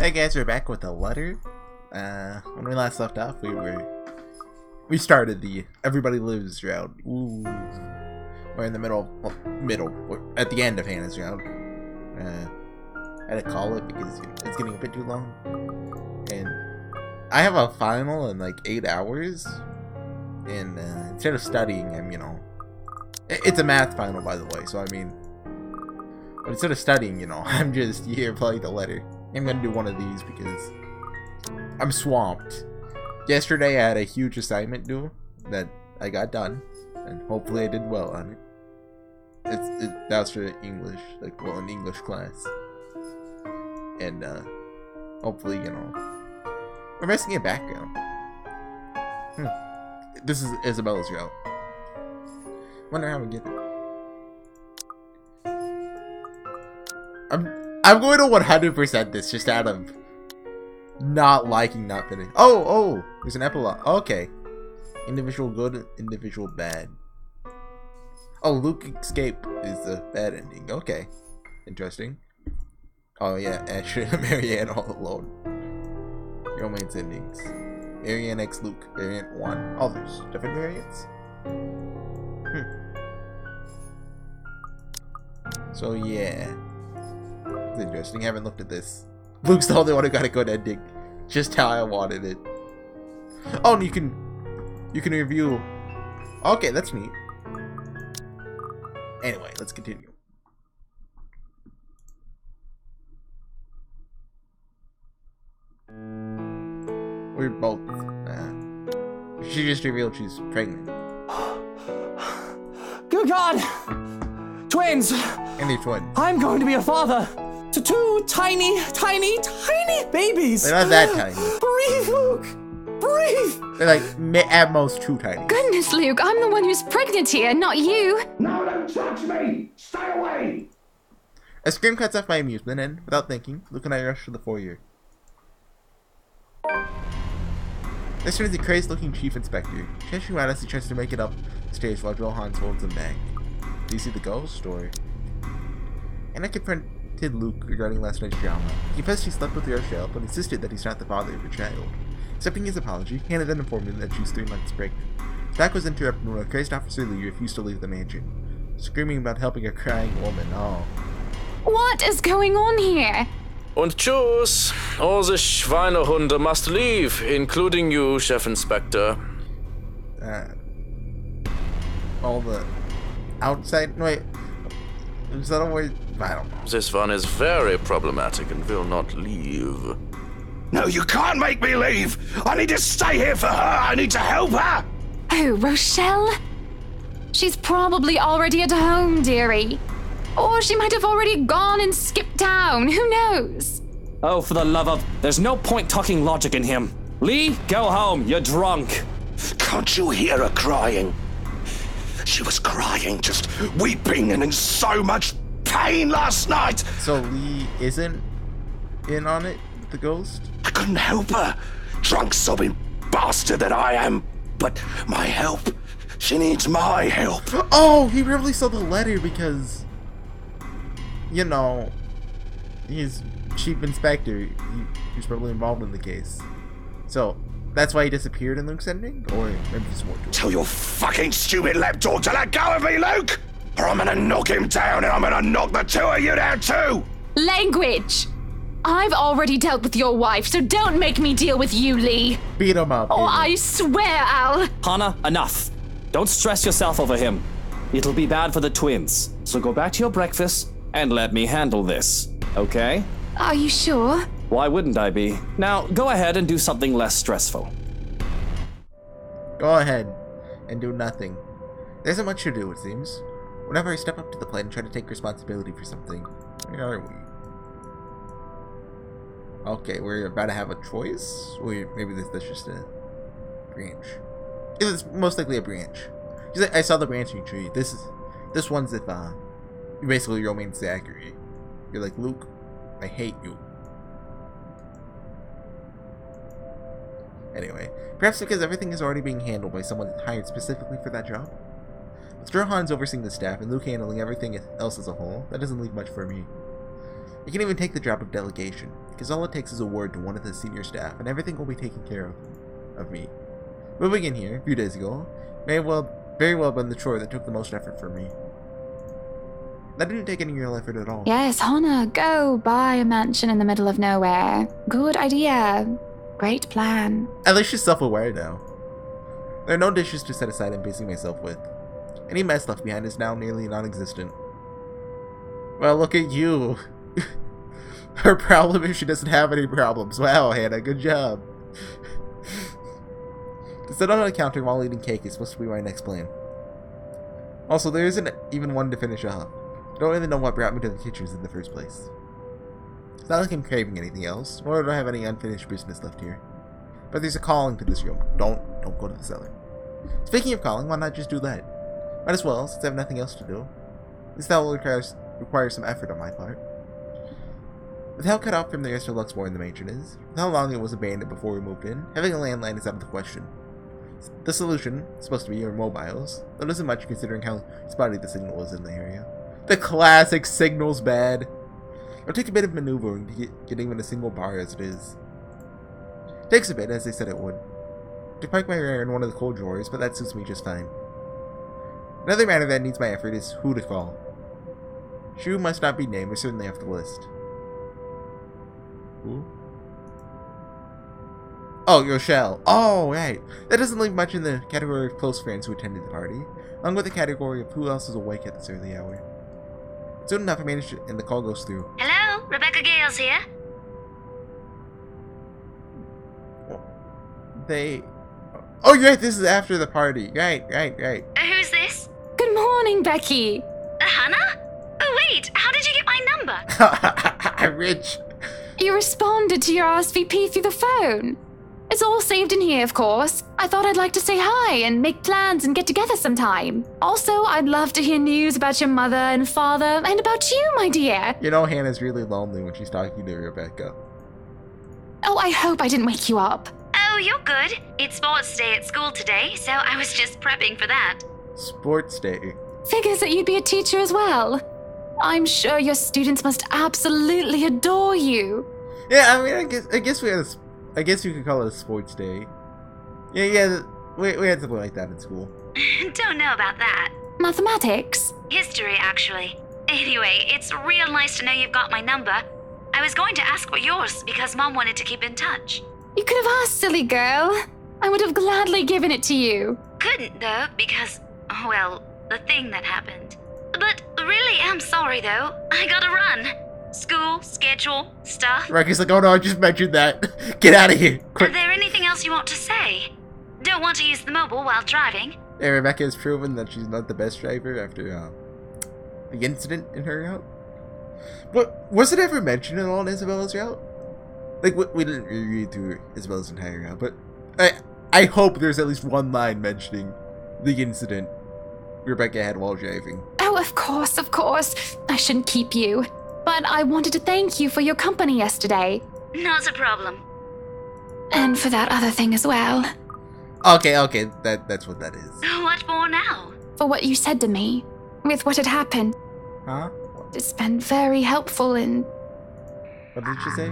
Hey guys, we're back with a letter. When we last left off, we started the Everybody Lives route. Ooh. We're in the we're at the end of Hannah's route. I had to call it because it's getting a bit too long. And I have a final in like 8 hours. And instead of studying, it's a math final, by the way, so but instead of studying, I'm just here playing the letter. I'm gonna do one of these because I'm swamped. Yesterday I had a huge assignment due that I got done, and hopefully I did well on it. That was for English, an English class. And hopefully, we're missing a background. This is Isabella's route. Wonder how we get it. I'm going to 100% this just out of not liking not fitting. Oh, there's an epilogue. Okay. Individual good, individual bad. Oh, Luke escape is the bad ending. Okay. Interesting. Oh yeah, Asher and Marianne all alone. Romance endings. Marianne x Luke. Variant 1. Oh, there's different variants? So yeah. It's interesting. I haven't looked at this. Luke's the only one who got a good ending. Just how I wanted it. Oh, and you can review. Okay, that's neat. Anyway, let's continue. We're both. She just revealed she's pregnant. Good God! Twins! And they're twins. I'm going to be a father to two tiny babies. They're not that tiny. Breathe, Luke! Breathe! They're like at most 2 tiny. Goodness, Luke, I'm the one who's pregnant here, not you. No, don't touch me! Stay away! A scream cuts off my amusement, and without thinking, Luke and I rush to the foyer. This turns the crazed-looking chief inspector, chasing around as he tries to make it up the stairs while Johannes holds him back. Do you see the ghost, or? Anna confronted Luke regarding last night's drama. He confessed he slept with Rochelle, but insisted that he's not the father of her child. Accepting his apology, Hannah then informed him that she was 3 months pregnant. His back was interrupted when a crazed Officer Lee refused to leave the mansion, screaming about helping a crying woman. Oh. What is going on here? Und tschüss. All the Schweinehunde must leave, including you, Chef Inspector. All the outside. Wait. Is that a word? I don't know. This one is very problematic and will not leave. No, you can't make me leave! I need to stay here for her! I need to help her! Oh, Rochelle? She's probably already at home, dearie. Or she might have already gone and skipped town. Who knows? Oh, for the love of... There's no point talking logic in him. Lee, go home. You're drunk. Can't you hear her crying? She was crying, just weeping and in so much pain last night. So Lee isn't in on it, the ghost? I couldn't help her. Drunk, sobbing bastard that I am. But my help. She needs my help. Oh, he probably saw the letter because... he's chief inspector. He's probably involved in the case. So, that's why he disappeared in Luke's ending? Or maybe just more to it. Tell your fucking stupid lapdog to let go of me, Luke! Or I'm gonna knock him down and I'm gonna knock the 2 of you down too! Language! I've already dealt with your wife, so don't make me deal with you, Lee. Beat him up. Or I swear I'll... Hannah, enough. Don't stress yourself over him. It'll be bad for the twins. So go back to your breakfast and let me handle this, okay? Are you sure? Why wouldn't I be? Now, go ahead and do something less stressful. Go ahead and do nothing. There isn't much to do, it seems. Whenever I step up to the plate and try to take responsibility for something, where are we? Okay, we're about to have a choice? Or maybe this is just a branch. It's most likely a branch. I saw the branching tree. This one's if you basically romance Zachary. You're like, Luke, I hate you. Anyway, perhaps because everything is already being handled by someone hired specifically for that job. With Johannes overseeing the staff and Luke handling everything else as a whole, that doesn't leave much for me. You can even take the job of delegation, because all it takes is a word to one of the senior staff, and everything will be taken care of me. Moving in here, a few days ago, very well been the chore that took the most effort from me. That didn't take any real effort at all. Yes, Hana, go buy a mansion in the middle of nowhere. Good idea. Great plan. At least she's self-aware now. There are no dishes to set aside and busy myself with. Any mess left behind is now nearly non-existent. Well, look at you. Her problem is she doesn't have any problems. Wow, Hannah, good job. To sit on a counter while eating cake is supposed to be my next plan. Also, there isn't even one to finish off. I don't really know what brought me to the kitchens in the first place. It's not like I'm craving anything else, nor do I have any unfinished business left here. But there's a calling to this room. Don't go to the cellar. Speaking of calling, why not just do that? Might as well, since I have nothing else to do. At least that will require some effort on my part. With how cut off from the rest of Luxmore the mansion is, with how long it was abandoned before we moved in, having a landline is out of the question. The solution is supposed to be your mobiles, though it isn't much considering how spotty the signal was in the area. The classic signal's bad. It'll take a bit of maneuvering to get even a single bar as it is. It takes a bit, as they said it would. To park my rear in one of the cold drawers, but that suits me just fine. Another matter that needs my effort is who to call. Shu must not be named, but certainly off the list. Who? Oh, Rochelle. Oh, right. That doesn't leave much in the category of close friends who attended the party, along with the category of who else is awake at this early hour. Soon enough, I managed it, and the call goes through. Hello, Rebecca Gales here. Oh, right, this is after the party. Right. Who's this? Good morning, Becky. Hannah? Oh, wait, how did you get my number? I'm rich. You responded to your RSVP through the phone. It's all saved in here, of course. I thought I'd like to say hi and make plans and get together sometime. Also, I'd love to hear news about your mother and father and about you, my dear. You know Hannah's really lonely when she's talking to Rebecca. Oh, I hope I didn't wake you up. Oh, you're good. It's sports day at school today, so I was just prepping for that. Sports day. Figures that you'd be a teacher as well. I'm sure your students must absolutely adore you. Yeah, I mean, I guess you could call it a sports day. Yeah, we had something like that in school. Don't know about that. Mathematics? History, actually. Anyway, it's real nice to know you've got my number. I was going to ask for yours because Mom wanted to keep in touch. You could have asked, silly girl. I would have gladly given it to you. Couldn't, though, because, well, the thing that happened. But really am sorry, though. I gotta run. School, schedule, stuff. Rocky's like, oh no, I just mentioned that. Get out of here. Quick. Is there anything else you want to say? Don't want to use the mobile while driving. Yeah, Rebecca has proven that she's not the best driver after the incident in her route. But was it ever mentioned at all in Isabella's route? Like, we didn't read through Isabella's entire route, but I hope there's at least one line mentioning the incident Rebecca had while driving. Oh, of course. I shouldn't keep you. But I wanted to thank you for your company yesterday. Not a problem. And for that other thing as well. Okay, that's what that is. What for now? For what you said to me, with what had happened. Huh? It's been very helpful in... What did she say?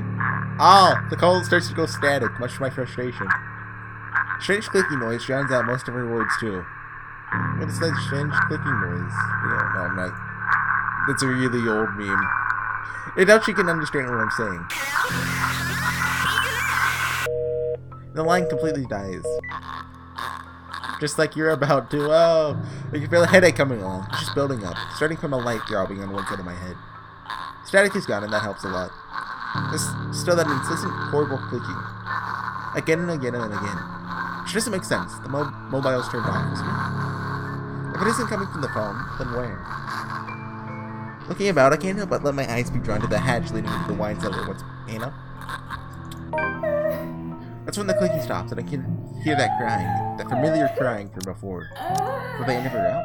Oh, the call starts to go static, much to my frustration. Strange clicking noise drowns out most of her words, too. What is that strange clicking noise? Yeah, no, I'm not. That's a really old meme. I doubt she can understand what I'm saying. The line completely dies. Just like you're about to, like you feel a headache coming on. It's just building up, starting from a light throbbing on one side of my head. Static is gone, and that helps a lot. There's still that incessant, horrible clicking. Again and again and again. Which doesn't make sense. The mobile's turned off, isn't it? If it isn't coming from the phone, then where? Looking about, I can't help but let my eyes be drawn to the hatch leading into the wine cellar once, That's when the clicking stops, and I can hear that crying, that familiar crying from before. Were they never out?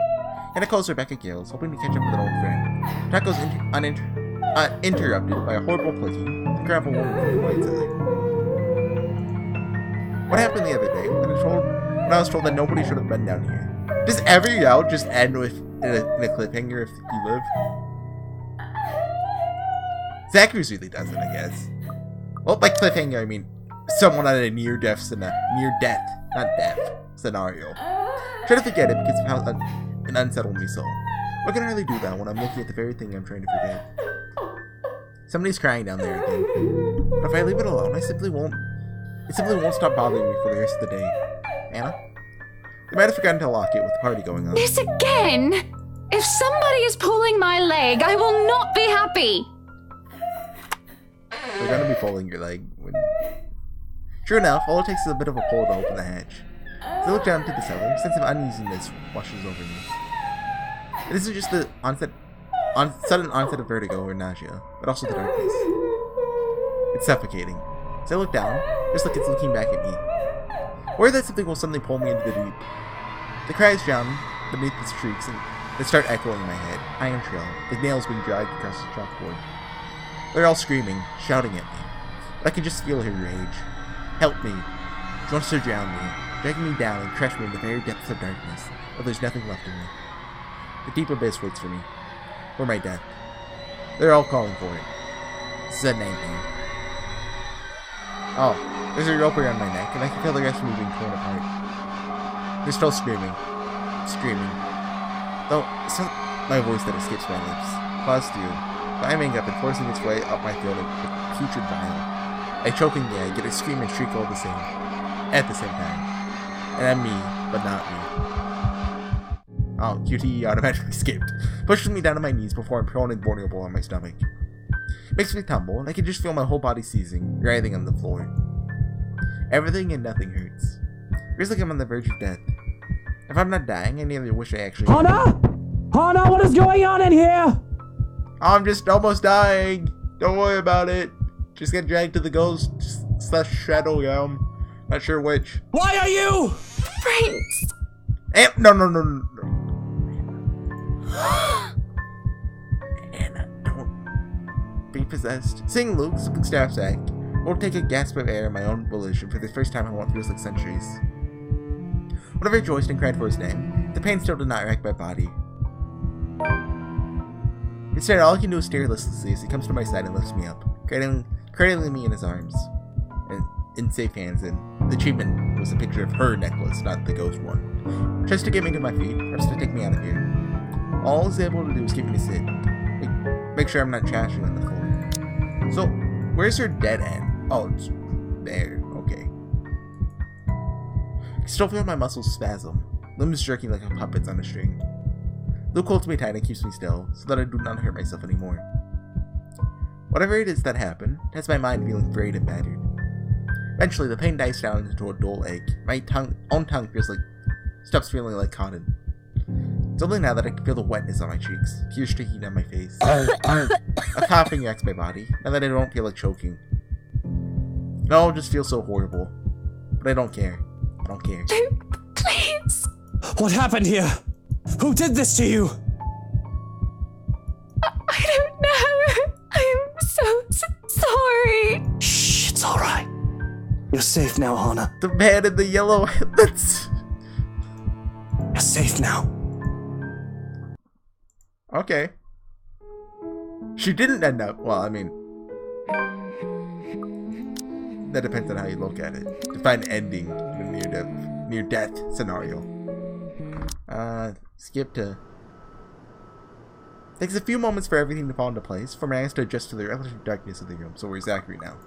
Hannah calls Rebecca Gales, hoping to catch up with an old friend. Talk goes uninterrupted by a horrible clicking, and grab a woman from the wine cellar. What happened the other day when I was told that nobody should have been down here? Does every route just end with in a cliffhanger if you live? Zachary's really doesn't, I guess. Well, by cliffhanger, I mean someone on a near-death, scenario. Try to forget it because of how it unsettled me so. What can I really do that when I'm looking at the very thing I'm trying to forget? Somebody's crying down there again. But if I leave it alone, it simply won't stop bothering me for the rest of the day. Anna? They might have forgotten to lock it with the party going on. This again! If somebody is pulling my leg, I will not be happy! They're gonna be pulling your leg when... Sure enough, all it takes is a bit of a pull to open the hatch. As I look down into the cellar, a sense of uneasiness washes over me. It isn't just the sudden onset of vertigo or nausea, but also the darkness. It's suffocating. As I look down, just like it's looking back at me. Or that something will suddenly pull me into the deep. The cries drown beneath the shrieks and they start echoing in my head, high and shrill, like nails being dragged across the chalkboard. They're all screaming, shouting at me. But I can just feel her rage. Help me. She wants to drown me, dragging me down and crush me in the very depths of darkness, but there's nothing left of me. The deep abyss waits for me. For my death. They're all calling for it. This is a nightmare. Oh, there's a rope around my neck, and I can feel the rest of me being torn apart. They're still screaming. Screaming. Though, it's not my voice that escapes my lips. Claws through, climbing up and forcing its way up my throat with putrid bile. I choke and gag, get a scream and shriek all the same. At the same time. And I'm me, but not me. Oh, QTE automatically skipped, pushing me down to my knees before I'm prone and vulnerable on my stomach. Makes me tumble, and I can just feel my whole body seizing, writhing on the floor. Everything and nothing hurts. It feels like I'm on the verge of death. If I'm not dying, I nearly wish I actually... Hana! Hana, what is going on in here? I'm just almost dying. Don't worry about it. Just get dragged to the ghost / shadow realm. Not sure which. Why are you? Prince! No. Anna, don't be possessed. Seeing Luke, looking staff sack, won't take a gasp of air in my own volition for the first time in what feels like centuries. Whenever I rejoiced and cried for his name, the pain still did not wreck my body. Instead, all I can do is stare listlessly as he comes to my side and lifts me up, cradling me in his arms, and in safe hands, and the achievement was a picture of her necklace, not the ghost one. Tries to get me to my feet, tries to take me out of here. All he's able to do is get me to sit. Make sure I'm not trashing on the floor. So, where's her dead end? Oh, it's there. Okay. I still feel my muscles spasm, limbs jerking like a puppet's on a string. Luke holds me tight and keeps me still, so that I do not hurt myself anymore. Whatever it is that happened, it has my mind feeling frayed and battered. Eventually, the pain dies down into a dull ache. My own tongue stops feeling like cotton. It's only now that I can feel the wetness on my cheeks, tears streaking down my face. A coughing wrecks my body, now that I don't feel like choking. It all just feels so horrible. But I don't care. I don't care. Please! What happened here? Who did this to you? I don't know. I'm so sorry. Shh, it's alright. You're safe now, Hana. The man in the yellow headlights. You're safe now. Okay. She didn't end up. Well, I mean, that depends on how you look at it. Define ending in a near-death scenario. Skip to... Takes a few moments for everything to fall into place, for my eyes to adjust to the relative darkness of the room. So we're Zachary now.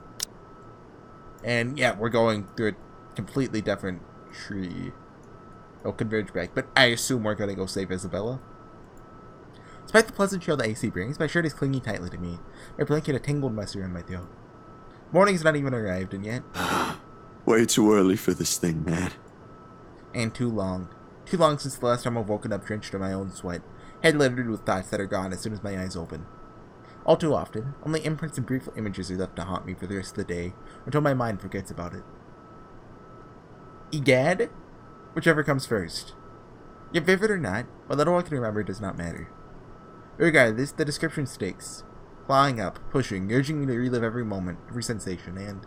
And yeah, we're going through a completely different tree. It'll converge back, but I assume we're gonna go save Isabella. Despite the pleasant chill the AC brings, my shirt is clinging tightly to me. My blanket a tangled mess around my throat. Morning's not even arrived, and yet... Way too early for this thing, man. And too long. Too long since the last time I've woken up drenched in my own sweat, head littered with thoughts that are gone as soon as my eyes open. All too often, only imprints and brief images are left to haunt me for the rest of the day, until my mind forgets about it. Egad? Whichever comes first. Yet vivid or not, what little I can remember does not matter. Regardless, the description sticks. Clawing up, pushing, urging me to relive every moment, every sensation, and...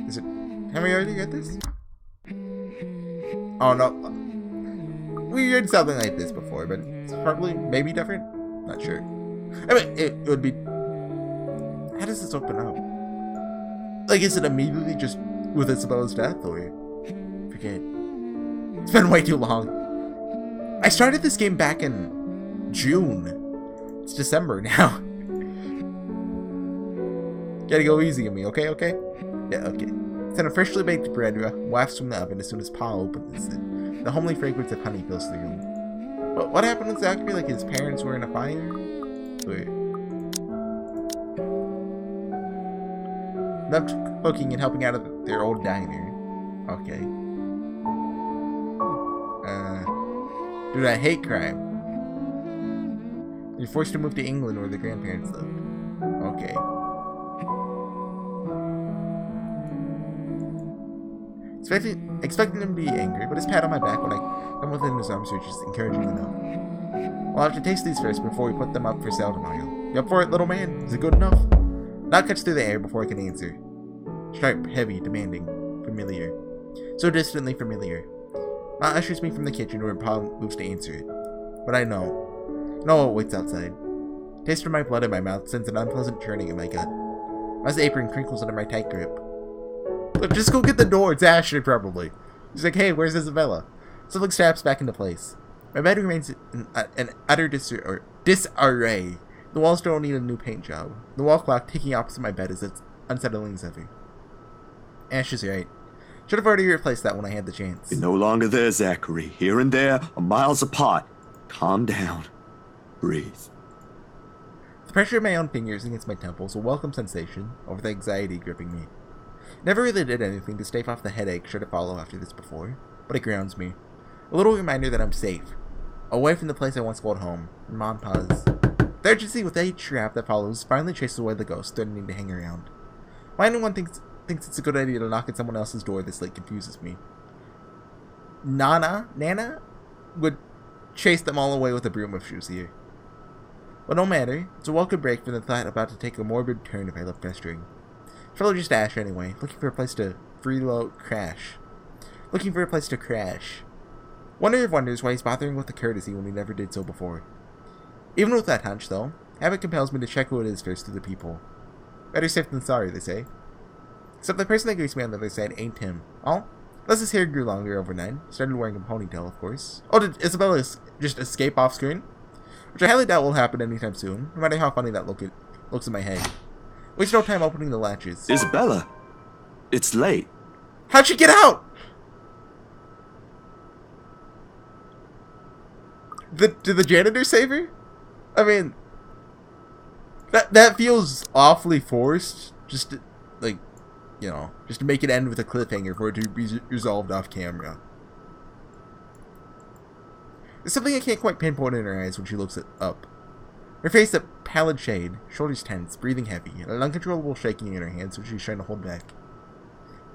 Is it... Have we already read this? Oh no. We read something like this before, but it's probably maybe different? Not sure. I mean, it would be... How does this open up? Like, is it immediately just with Isabella's death, or... Forget. It's been way too long. I started this game back in June. It's December now. Gotta go easy on me, okay? Yeah, okay. Send a freshly baked bread wafts from the oven as soon as Pa opens it. The homely fragrance of honey fills the room. But what happened with Zachary? Like, his parents were in a fire? Wait. Loved cooking and helping out at their old diner. Okay. Dude, I hate crime. You're forced to move to England where the grandparents lived. Okay. Expecting him to be angry, but his pat on my back when I come within his arms reach is encouraging enough. We'll have to taste these first before we put them up for sale tomorrow. You up for it, little man? Is it good enough? Knock cuts through the air before I can answer. Sharp, heavy, demanding, familiar. So distantly familiar. Ma ushers me from the kitchen where Pa moves to answer it. But I know what waits outside. Taste of my blood in my mouth sends an unpleasant churning in my gut. Ma's apron crinkles under my tight grip. Look, just go get the door. It's Ashley, probably. He's like, hey, where's Isabella? Something snaps back into place. My bed remains in an utter disarray. The walls don't need a new paint job. The wall clock ticking opposite my bed is as unsettling as ever. Ash is right. Should have already replaced that when I had the chance. You're no longer there, Zachary. Here and there, are miles apart. Calm down. Breathe. The pressure of my own fingers against my temples, a welcome sensation over the anxiety gripping me. Never really did anything to stave off the headache should it follow after this before, but it grounds me. A little reminder that I'm safe. Away from the place I once called home, and Mom paused. The urgency with each trap that follows finally chases away the ghost threatening to hang around. Why anyone thinks it's a good idea to knock at someone else's door this late confuses me. Nana would chase them all away with a broom if she was here. But no matter, it's a welcome break from the thought about to take a morbid turn if I left festering. Fellow just Ash anyway, looking for a place to crash. Wonder of wonders why he's bothering with the courtesy when he never did so before. Even with that hunch, though, habit compels me to check who it is first through the people. Better safe than sorry, they say. Except the person that greets me on the other side ain't him. Oh, unless his hair grew longer overnight. Started wearing a ponytail, of course. Oh, did Isabella just escape off screen? Which I highly doubt will happen anytime soon, no matter how funny that looks in my head. Waste no time opening the latches. Isabella, it's late. How'd she get out? Did the janitor save her? I mean, that feels awfully forced. Just to, like, you know, just to make it end with a cliffhanger for it to be resolved off camera. There's something I can't quite pinpoint in her eyes when she looks up. Her face a pallid shade, shoulders tense, breathing heavy, and an uncontrollable shaking in her hands which she's trying to hold back.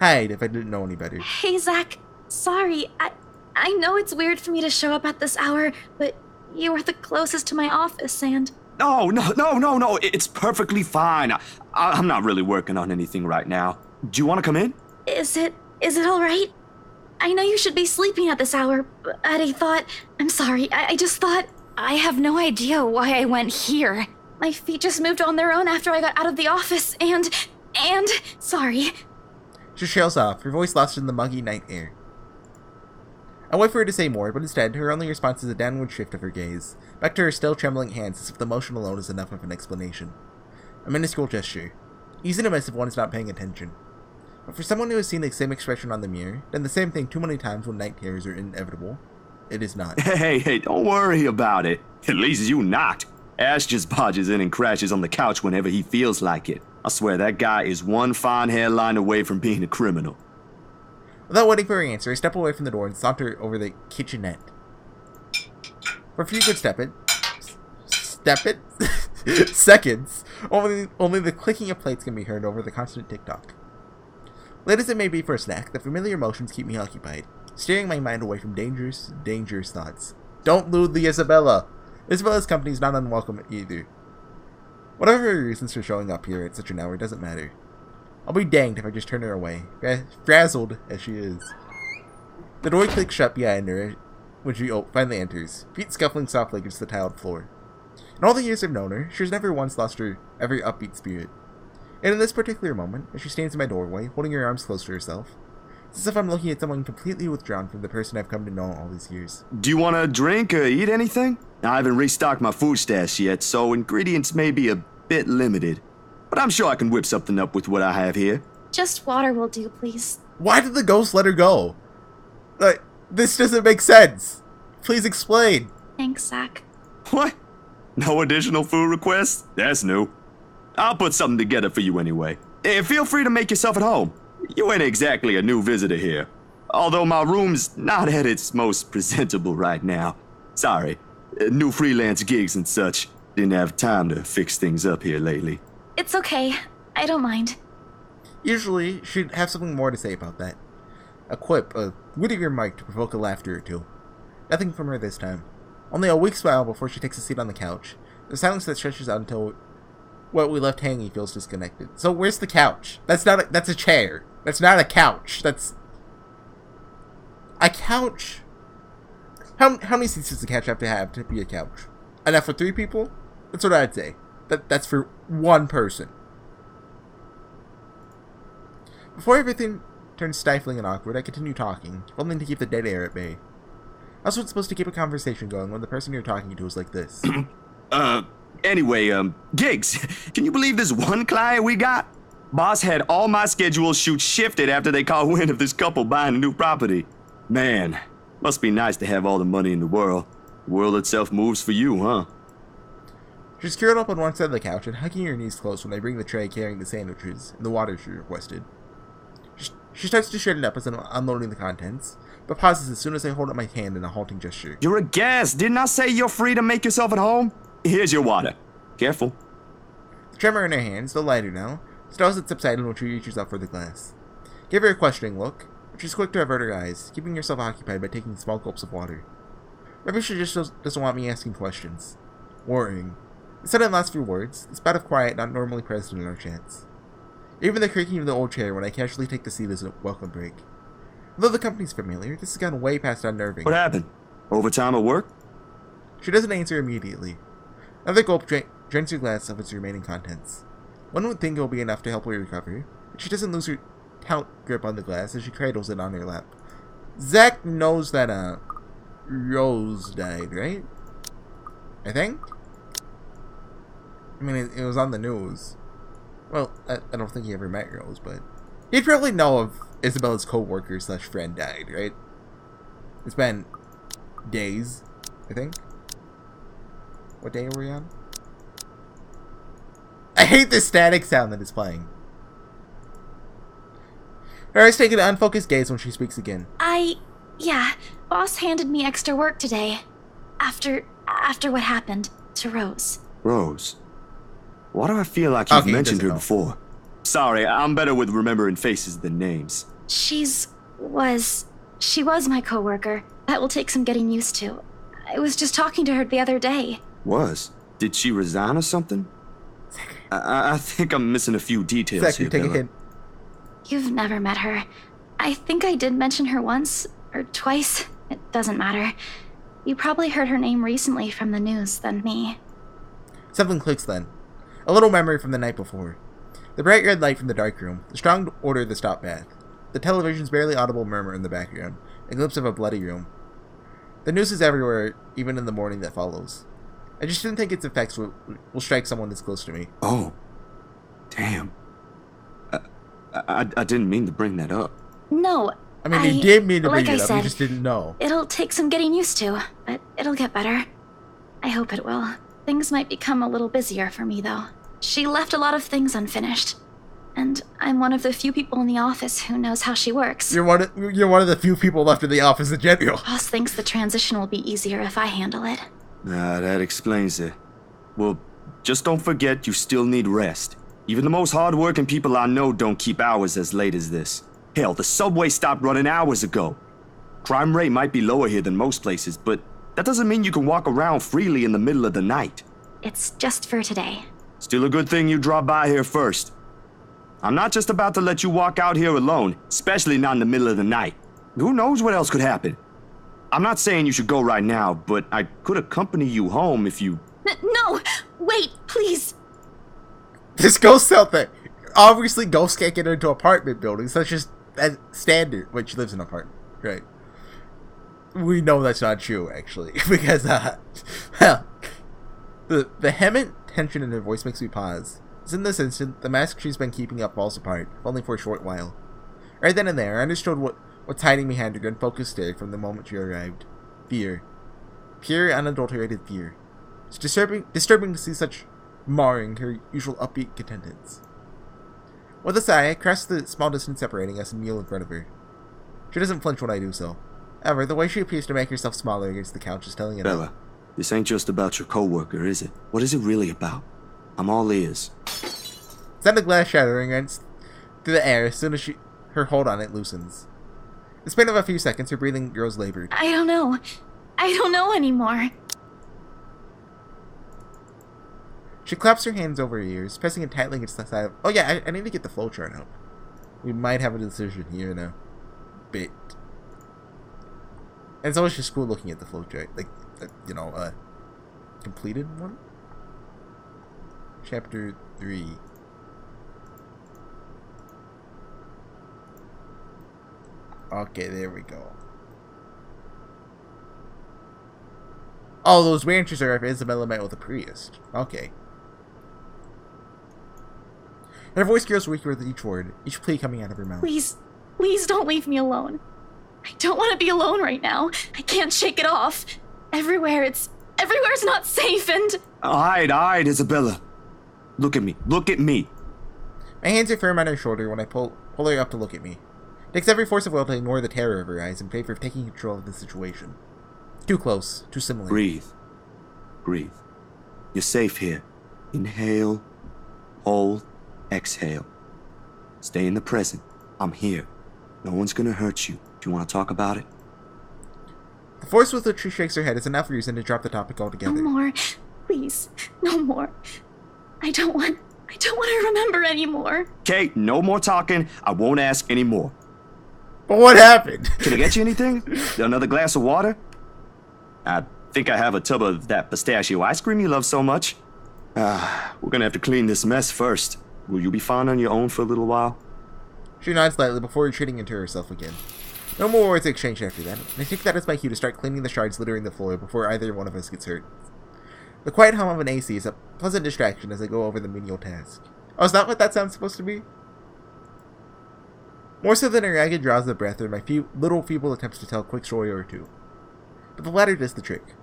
Hide if I didn't know any better. Hey, Zach. Sorry. I know it's weird for me to show up at this hour, but you are the closest to my office, and... No. It's perfectly fine. I'm not really working on anything right now. Do you want to come in? Is it all right? I know you should be sleeping at this hour, but I thought... I'm sorry. I just thought... I have no idea why I went here. My feet just moved on their own after I got out of the office, and... Sorry. She trails off, her voice lost in the muggy night air. I wait for her to say more, but instead, her only response is a downward shift of her gaze, back to her still trembling hands as if the motion alone is enough of an explanation. A minuscule gesture. Easy to miss if one is not paying attention. But for someone who has seen the same expression on the mirror, done the same thing too many times when night terrors are inevitable, it is not. Hey, don't worry about it. At least you knocked. Ash just barges in and crashes on the couch whenever he feels like it. I swear that guy is one fine hairline away from being a criminal. Without waiting for her answer, I step away from the door and saunter over the kitchenette. For a few good seconds, only the clicking of plates can be heard over the constant tick-tock. Late as it may be for a snack, the familiar motions keep me occupied, steering my mind away from dangerous thoughts. Don't lose the Isabella! Isabella's company is not unwelcome either. Whatever her reasons for showing up here at such an hour doesn't matter. I'll be danged if I just turn her away, frazzled as she is. The door clicks shut behind her when she finally enters, feet scuffling softly against the tiled floor. In all the years I've known her, she's never once lost her every upbeat spirit. And in this particular moment, as she stands in my doorway, holding her arms close to herself, it's as if I'm looking at someone completely withdrawn from the person I've come to know all these years. Do you want to drink or eat anything? I haven't restocked my food stash yet, so ingredients may be a bit limited. But I'm sure I can whip something up with what I have here. Just water will do, please. Why did the ghost let her go? Like, this doesn't make sense. Please explain. Thanks, Zach. What? No additional food requests? That's new. I'll put something together for you anyway. Feel free to make yourself at home. You ain't exactly a new visitor here. Although my room's not at its most presentable right now. Sorry. New freelance gigs and such. Didn't have time to fix things up here lately. It's okay. I don't mind. Usually, she'd have something more to say about that. A quip, a wittier remark to provoke a laughter or two. Nothing from her this time. Only a weak smile before she takes a seat on the couch. The silence that stretches out until what we left hanging feels disconnected. So where's the couch? That's a chair. That's not a couch. That's a couch. How many seats does the couch have to be a couch? Enough for 3 people? That's what I'd say. That's for 1 person. Before everything turns stifling and awkward, I continue talking, only to keep the dead air at bay. I was supposed to keep a conversation going when the person you're talking to is like this. Anyway, gigs. Can you believe this one client we got? Boss had all my schedule shoots shifted after they caught wind of this couple buying a new property. Man, must be nice to have all the money in the world. The world itself moves for you, huh? She's curled up on one side of the couch and hugging her knees close when I bring the tray carrying the sandwiches and the water she requested. She starts to shut it up as I'm unloading the contents, but pauses as soon as I hold up my hand in a halting gesture. You're a guest. Didn't I say you're free to make yourself at home? Here's your water. Careful. The tremor in her hand, still lighter now, still hasn't subsided when she reaches up for the glass. Give her a questioning look, but she's quick to avert her eyes, keeping herself occupied by taking small gulps of water. Maybe she just doesn't want me asking questions. Worrying. Instead of the last few words, the spout of quiet not normally present in our chats. Even the creaking of the old chair when I casually take the seat is a welcome break. Although the company's familiar, this has gone way past unnerving. What happened? Overtime at work? She doesn't answer immediately. Another gulp drains her glass of its remaining contents. One would think it will be enough to help her recover, but she doesn't lose her tight grip on the glass as she cradles it on her lap. Zach knows that, Rose died, right? I think? I mean, it was on the news. Well, I don't think he ever met Rose, but he'd probably know if Isabella's co-worker / friend died, right? It's been days, I think. What day are we on? I hate the static sound that is playing. Her eyes take an unfocused gaze when she speaks again. Yeah, boss handed me extra work today. After what happened to Rose. Rose? Why do I feel like you've mentioned her before? Sorry, I'm better with remembering faces than names. She was my coworker. That will take some getting used to. I was just talking to her the other day. Was? Did she resign or something? I think I'm missing a few details here, take a Bella. hint. You've never met her. I think I did mention her once or twice. It doesn't matter. You probably heard her name recently from the news than me. Something clicks then. A little memory from the night before. The bright red light from the dark room, the strong order of the stop bath, the television's barely audible murmur in the background, a glimpse of a bloody room. The news is everywhere, even in the morning that follows. I just didn't think its effects will strike someone this close to me. Oh. Damn. I didn't mean to bring that up. No. I mean, you did mean to bring like it I up, said, you just didn't know. It'll take some getting used to, but it'll get better. I hope it will. Things might become a little busier for me, though. She left a lot of things unfinished. And I'm one of the few people in the office who knows how she works. You're one of the few people left in the office in general. Boss thinks the transition will be easier if I handle it. That explains it. Well, just don't forget you still need rest. Even the most hardworking people I know don't keep hours as late as this. Hell, the subway stopped running hours ago. Crime rate might be lower here than most places, but that doesn't mean you can walk around freely in the middle of the night. It's just for today. Still a good thing you dropped by here first. I'm not just about to let you walk out here alone, especially not in the middle of the night. Who knows what else could happen? I'm not saying you should go right now, but I could accompany you home if you... No! Wait, please! This ghost out there. Obviously, ghosts can't get into apartment buildings. That's just as standard. Wait, she lives in an apartment. Right. We know that's not true, actually. Because, well, the vehement tension in her voice makes me pause. As in this instant, the mask she's been keeping up falls apart, if only for a short while. Right then and there, I understood what's hiding behind her unfocused stare from the moment she arrived. Fear. Pure, unadulterated fear. It's disturbing to see such marring her usual upbeat contentance. With a sigh, I cross the small distance separating us and kneel in front of her. She doesn't flinch when I do so. However, the way she appears to make herself smaller against the couch is telling it all. Bella, this ain't just about your coworker, is it? What is it really about? I'm all ears. Send the glass shattering through the air as soon as her hold on it loosens. In the span of a few seconds, her breathing grows labored. I don't know. I don't know anymore. She claps her hands over her ears, pressing it tightly against the side of... Oh yeah, I need to get the flowchart up. We might have a decision here in a bit. And it's always just cool looking at the flowchart. Like, completed one? Chapter 3. Okay, there we go. Oh, those ranchers are if Isabella met with a priest. Okay. Her voice grows weaker with each word, each plea coming out of her mouth. Please don't leave me alone. I don't want to be alone right now. I can't shake it off. Everywhere's not safe and... Hide, Isabella. Look at me. My hands are firm on her shoulder when I pull her up to look at me. It takes every force of will to ignore the terror of her eyes in favor of taking control of the situation. Too close, too similar. Breathe. You're safe here. Inhale, hold, exhale. Stay in the present. I'm here. No one's gonna hurt you. Do you want to talk about it? The force with which she shakes her head is enough reason to drop the topic altogether. No more. Please. No more. I don't want to remember anymore. Kate, no more talking. I won't ask anymore. But what happened? Can I get you anything? Another glass of water? I think I have a tub of that pistachio ice cream you love so much. We're gonna have to clean this mess first. Will you be fine on your own for a little while? She nods slightly before retreating into herself again. No more words exchanged after that, and I take that as my cue to start cleaning the shards littering the floor before either one of us gets hurt. The quiet hum of an AC is a pleasant distraction as I go over the menial task. Oh, is that what that sound's supposed to be? More so than a ragged draws of breath or my little feeble attempts to tell a quick story or two. But the latter does the trick.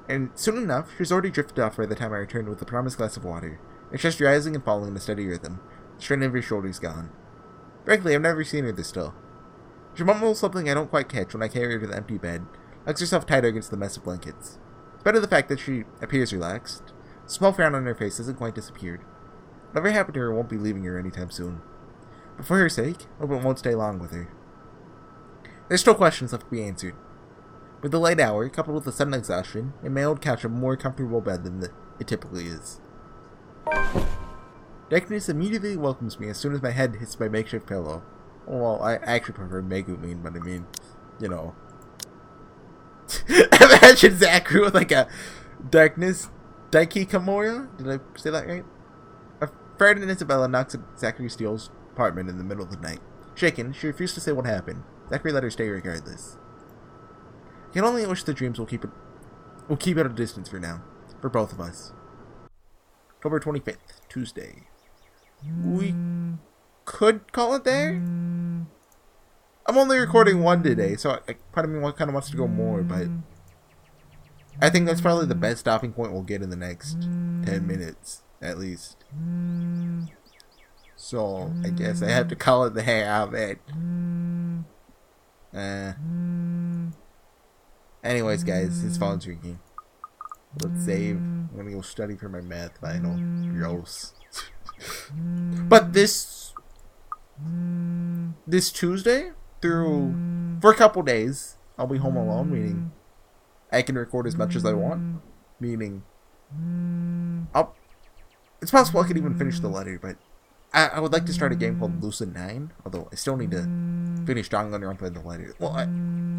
And soon enough, she's already drifted off by the time I returned with the promised glass of water, her chest rising and falling in a steady rhythm, the strain of her shoulders gone. Frankly, I've never seen her this still. She mumbles something I don't quite catch when I carry her to the empty bed, hugs herself tighter against the mess of blankets. Despite the fact that she appears relaxed, the small frown on her face hasn't quite disappeared. Whatever happened to her won't be leaving her anytime soon. But for her sake, I hope it won't stay long with her. There's still questions left to be answered. With the late hour, coupled with the sudden exhaustion, it my old couch a more comfortable bed than it typically is. Darkness immediately welcomes me as soon as my head hits my makeshift pillow. Well, I actually prefer Megumi, but I mean, you know. Imagine Zachary with like a darkness Daiki Kimura? Did I say that right? Fred and Isabella knocks at Zachary Steele's apartment in the middle of the night. Shaken, she refused to say what happened. Zachary let her stay regardless. I can only wish the dreams will keep it at a distance for now. For both of us. October 25th, Tuesday. We could call it there? I'm only recording one today, so part of me kind of wants to go more, but I think that's probably the best stopping point we'll get in the next 10 minutes, at least. So, I guess I have to call it there, I'll bet. Anyways, guys, it's phone's ringing. Let's save. I'm gonna go study for my math final. Gross. But this Tuesday for a couple days, I'll be home alone, meaning I can record as much as I want. Meaning, it's possible I could even finish the letter, but I would like to start a game called Lucid 9, although I still need to finish Danganronpa in the letter. Well,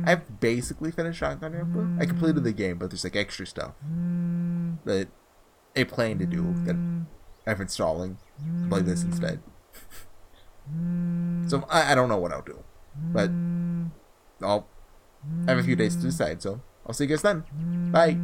I've basically finished Danganronpa. I completed the game, but there's like extra stuff that a plan to do that I'm installing. Play this instead. So I don't know what I'll do, but I'll have a few days to decide. So I'll see you guys then. Bye.